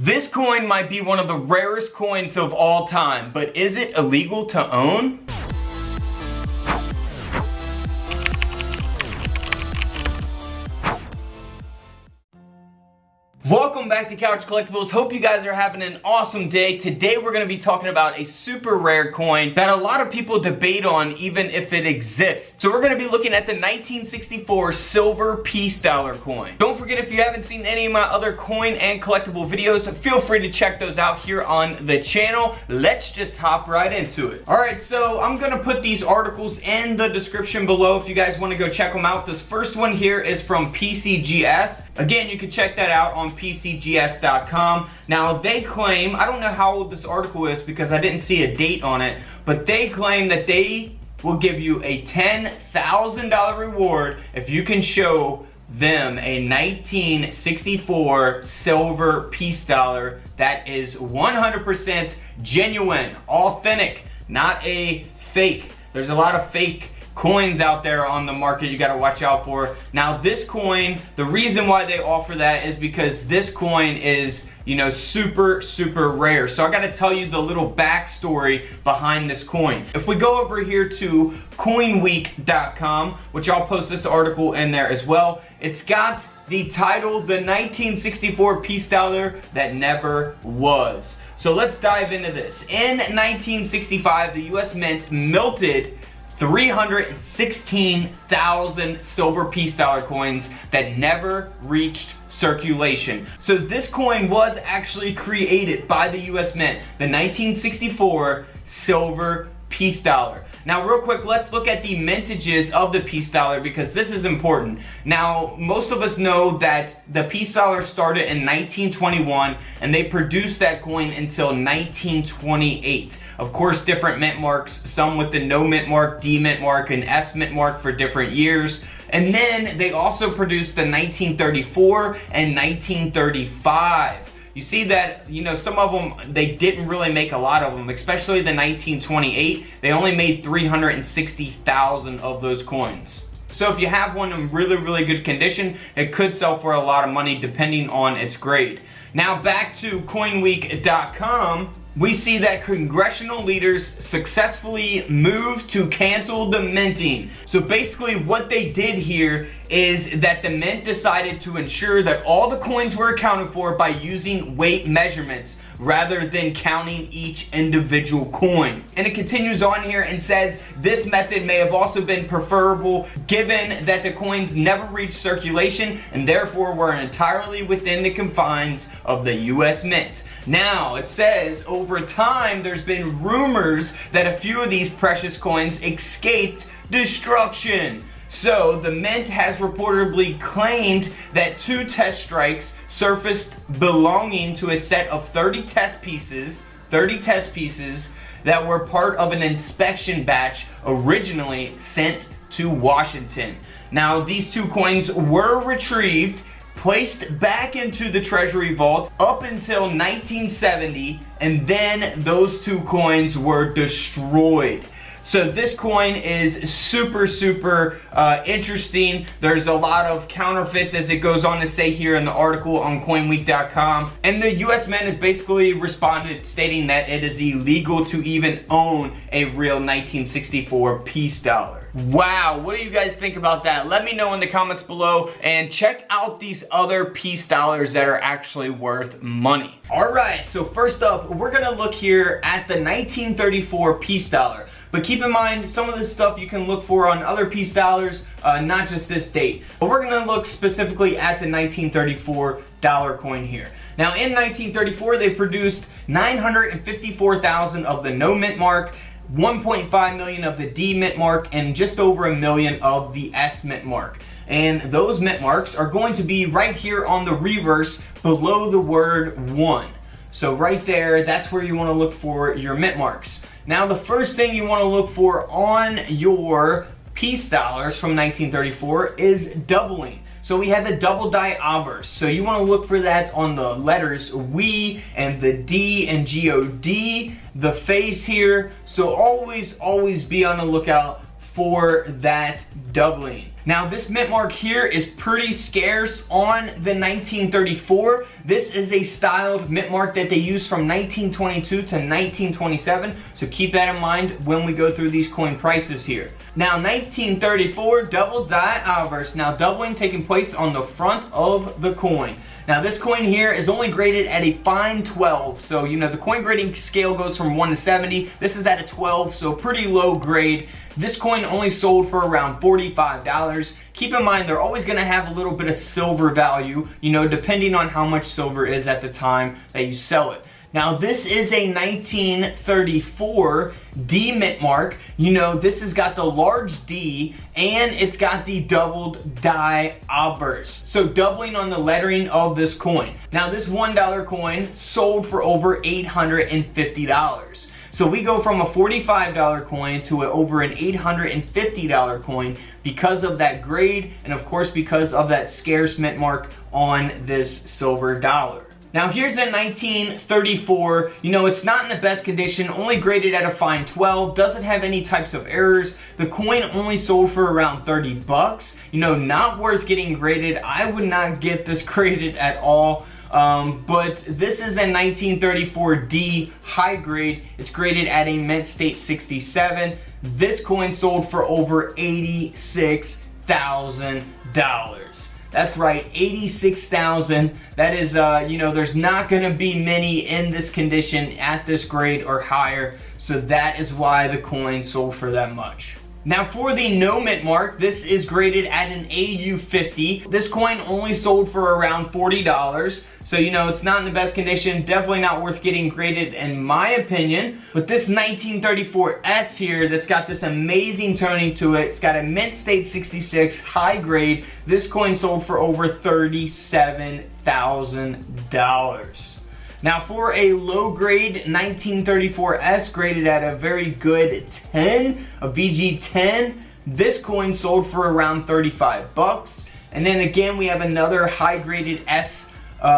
This coin might be one of the rarest coins of all time, but is it illegal to own? Welcome back to Couch Collectibles. Hope you guys are having an awesome day. Today we're going to be talking about a super rare coin that a lot of people debate on even if it exists. So we're going to be looking at the 1964 silver piece dollar coin. Don't forget, if you haven't seen any of my other coin and collectible videos, feel free to check those out here on the channel. Let's just hop right into it. Alright, so I'm going to put these articles in the description below if you guys want to go check them out. This first one here is from PCGS. Again, you can check that out on PCGS.com. Now, they claim, I don't know how old this article is because I didn't see a date on it, but they claim that they will give you a $10,000 reward if you can show them a 1964 silver piece dollar that is 100% genuine, authentic, not a fake. There's a lot of fake coins out there on the market you got to watch out for. Now, this coin, the reason why they offer that is because this coin is, you know, super rare. So I got to tell you the little backstory behind this coin. If we go over here to coinweek.com, which I'll post this article in there as well, it's got the title, the 1964 piece dollar that never was. So let's dive into this. In 1965, the US Mint melted 316,000 silver piece dollar coins that never reached circulation. So this coin was actually created by the US Mint, the 1964 silver piece dollar. Now, real quick, let's look at the mintages of the piece dollar because this is important. Now, most of us know that the piece dollar started in 1921 and they produced that coin until 1928. Of course, different mint marks, some with the no mint mark, D mint mark, and S mint mark for different years. And then they also produced the 1934 and 1935. You see that, you know, some of them, they didn't really make a lot of them, especially the 1928. They only made 360,000 of those coins. So if you have one in really good condition, it could sell for a lot of money depending on its grade. Now, back to coinweek.com, we see that congressional leaders successfully moved to cancel the minting. So basically what they did here is that the mint decided to ensure that all the coins were accounted for by using weight measurements rather than counting each individual coin. And it continues on here and says this method may have also been preferable given that the coins never reached circulation and therefore were entirely within the confines of the US Mint. Now, it says over time there's been rumors that a few of these precious coins escaped destruction. So the Mint has reportedly claimed that 2 test strikes surfaced belonging to a set of 30 test pieces that were part of an inspection batch originally sent to Washington. Now, these 2 coins were retrieved, placed back into the Treasury Vault up until 1970, and then those 2 coins were destroyed. So this coin is super interesting. There's a lot of counterfeits, as it goes on to say here in the article on coinweek.com. And the US Mint has basically responded stating that it is illegal to even own a real 1964 piece dollar. Wow, what do you guys think about that? Let me know in the comments below, and check out these other piece dollars that are actually worth money. Alright, so first up, we're gonna look here at the 1934 piece dollar. But keep in mind, some of this stuff you can look for on other piece dollars, not just this date. But we're gonna look specifically at the 1934 dollar coin here. Now, in 1934, they produced 954,000 of the no mint mark, 1.5 million of the D mint mark, and just over 1 million of the S mint mark. And those mint marks are going to be right here on the reverse below the word 1. So right there, that's where you want to look for your mint marks. Now, the first thing you want to look for on your piece dollars from 1934 is doubling. So we have the double die obverse. So you want to look for that on the letters we and the D and God, the face here. So always be on the lookout for that doubling. Now this mint mark here is pretty scarce on the 1934. This is a styled mint mark that they use from 1922 to 1927. So keep that in mind when we go through these coin prices here. Now 1934 double die obverse. Now doubling taking place on the front of the coin. Now this coin here is only graded at a fine 12. So you know the coin grading scale goes from 1 to 70. This is at a 12, so pretty low grade. This coin only sold for around $45. Keep in mind they're always going to have a little bit of silver value, you know, depending on how much silver is at the time that you sell it. Now this is a 1934 D mint mark. You know, this has got the large D and it's got the doubled die obverse. So doubling on the lettering of this coin. Now this $1 coin sold for over $850. So we go from a $45 coin to over an $850 coin because of that grade and of course because of that scarce mint mark on this silver dollar. Now here's the 1934, you know, it's not in the best condition, only graded at a fine 12, doesn't have any types of errors. The coin only sold for around 30 bucks, you know, not worth getting graded. I would not get this graded at all. But this is a 1934 D high grade. It's graded at a mint state 67. This coin sold for over $86,000. That's right, 86,000. That is, you know, there's not going to be many in this condition at this grade or higher. So that is why the coin sold for that much. Now for the no mint mark, this is graded at an AU50. This coin only sold for around $40. So, you know, it's not in the best condition. Definitely not worth getting graded in my opinion. But this 1934 S here that's got this amazing toning to it. It's got a mint state 66 high grade. This coin sold for over $37,000. Now for a low grade 1934 S graded at a very good 10, a VG 10, this coin sold for around 35 bucks. And then again we have another high graded S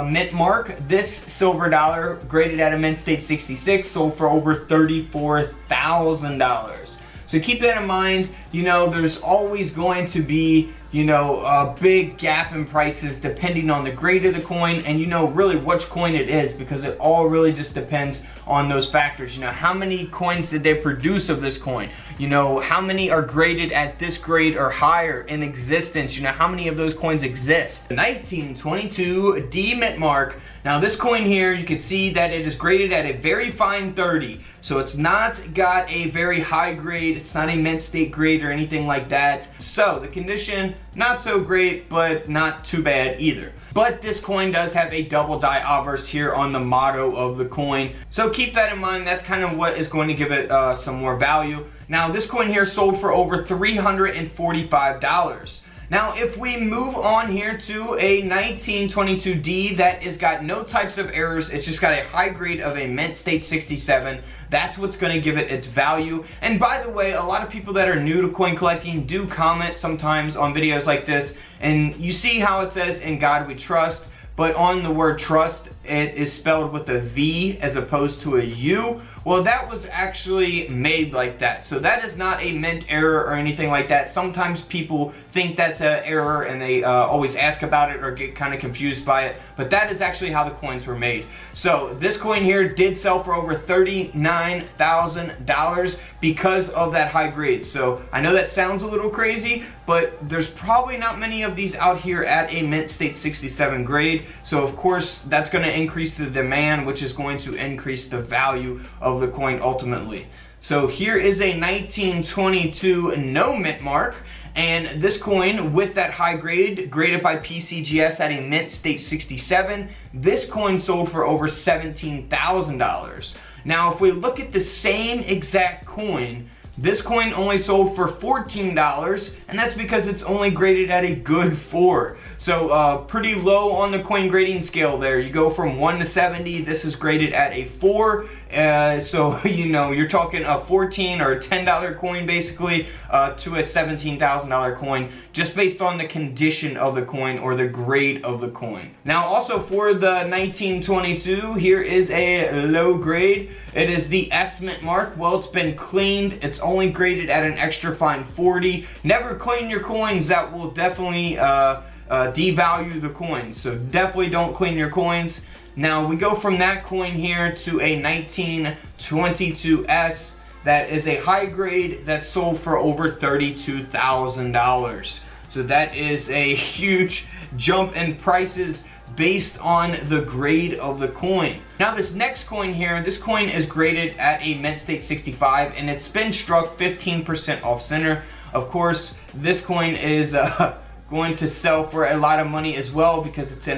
mint mark. This silver dollar graded at a mint state 66 sold for over $34,000. So keep that in mind. You know, there's always going to be, you know, a big gap in prices depending on the grade of the coin and, you know, really which coin it is, because it all really just depends on those factors. You know, how many coins did they produce of this coin? You know, how many are graded at this grade or higher in existence? You know, how many of those coins exist? The 1922 D mint mark. Now this coin here, you can see that it is graded at a very fine 30. So it's not got a very high grade, it's not a mint state grade or anything like that. So the condition, not so great, but not too bad either. But this coin does have a double die obverse here on the motto of the coin. So keep that in mind, that's kind of what is going to give it some more value. Now this coin here sold for over $345. Now if we move on here to a 1922D that has got no types of errors, it's just got a high grade of a mint state 67, that's what's going to give it its value. And by the way, a lot of people that are new to coin collecting do comment sometimes on videos like this, and you see how it says "In God We Trust," but on the word trust it is spelled with a V as opposed to a U. Well, that was actually made like that, so that is not a mint error or anything like that. Sometimes people think that's an error and they always ask about it or get kind of confused by it, but that is actually how the coins were made. So this coin here did sell for over $39,000 because of that high grade. So I know that sounds a little crazy, but there's probably not many of these out here at a mint state 67 grade. So of course that's going to increase the demand, which is going to increase the value of the coin ultimately. So here is a 1922 no mint mark, and this coin with that high grade graded by PCGS at a mint state 67, this coin sold for over $17,000. Now if we look at the same exact coin, this coin only sold for $14, and that's because it's only graded at a good 4. So pretty low on the coin grading scale there. You go from 1 to 70, this is graded at a 4. So, you know, you're talking a $14 or a $10 coin basically to a $17,000 coin, just based on the condition of the coin or the grade of the coin. Now also for the 1922, here is a low grade. It is the S mint mark. Well, it's been cleaned, it's only graded at an extra fine 40. Never clean your coins. That will definitely devalue the coins. So definitely don't clean your coins. Now we go from that coin here to a 1922S. That is a high grade that sold for over $32,000. So that is a huge jump in prices based on the grade of the coin. Now this next coin here, this coin is graded at a mint state 65 and it's been struck 15% off center. Of course, this coin is going to sell for a lot of money as well because it was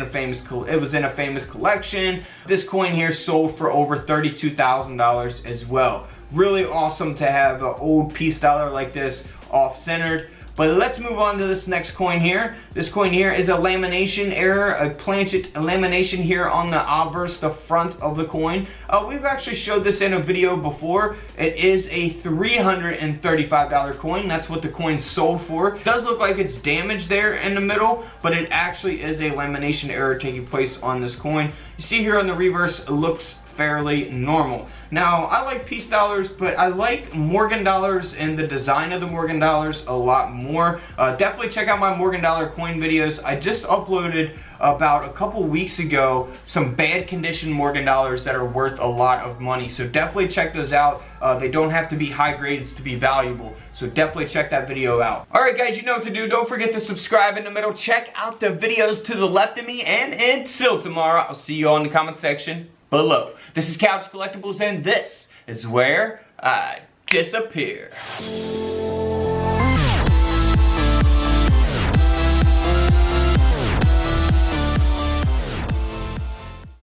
in a famous collection. This coin here sold for over $32,000 as well. Really awesome to have an old piece dollar like this off-centered. But let's move on to this next coin here. This coin here is a lamination error, a planchet lamination here on the obverse, the front of the coin. We've actually showed this in a video before. It is a $335 coin. That's what the coin sold for. It does look like it's damaged there in the middle, but it actually is a lamination error taking place on this coin. You see here on the reverse, it looks fairly normal. Now, I like piece dollars, but I like Morgan dollars and the design of the Morgan dollars a lot more. Definitely check out my Morgan dollar coin videos. I just uploaded about a couple weeks ago some bad condition Morgan dollars that are worth a lot of money. So definitely check those out. They don't have to be high grades to be valuable. So definitely check that video out. Alright guys, you know what to do. Don't forget to subscribe in the middle. Check out the videos to the left of me. And until tomorrow, I'll see you all in the comment section below. This is Couch Collectibles, and this is where I disappear.